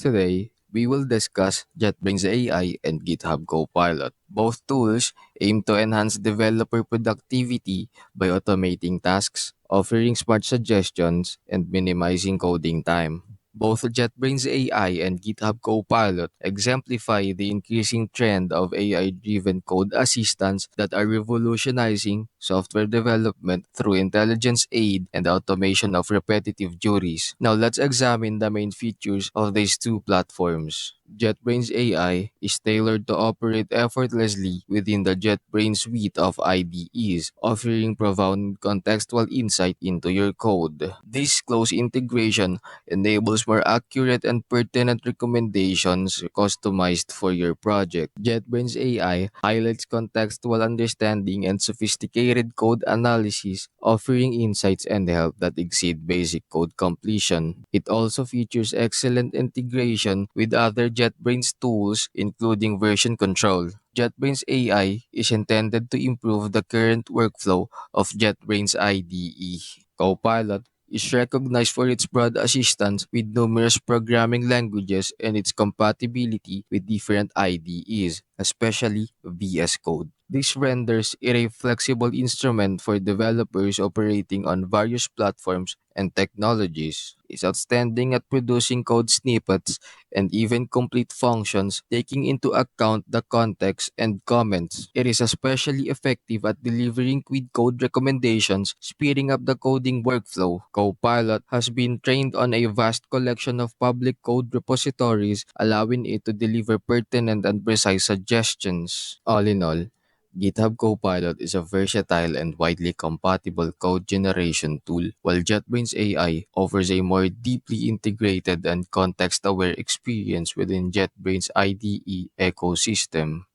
Today, we will discuss JetBrains AI and GitHub Copilot. Both tools aim to enhance developer productivity by automating tasks, offering smart suggestions, and minimizing coding time. Both JetBrains AI and GitHub Copilot exemplify the increasing trend of AI-driven code assistants that are revolutionizing software development through intelligence aid and automation of repetitive duties. Now let's examine the main features of these two platforms. JetBrains AI is tailored to operate effortlessly within the JetBrains suite of IDEs, offering profound contextual insight into your code. This close integration enables more accurate and pertinent recommendations customized for your project. JetBrains AI highlights contextual understanding and sophisticated code analysis, offering insights and help that exceed basic code completion. It also features excellent integration with other JetBrains tools, including version control. JetBrains AI is intended to improve the current workflow of JetBrains IDE. Copilot is recognized for its broad assistance with numerous programming languages and its compatibility with different IDEs, especially VS Code. This renders it a flexible instrument for developers operating on various platforms and technologies. It's outstanding at producing code snippets and even complete functions, taking into account the context and comments. It is especially effective at delivering quick code recommendations, speeding up the coding workflow. Copilot has been trained on a vast collection of public code repositories, allowing it to deliver pertinent and precise suggestions. All in all, GitHub Copilot is a versatile and widely compatible code generation tool, while JetBrains AI offers a more deeply integrated and context aware experience within JetBrains IDE ecosystem.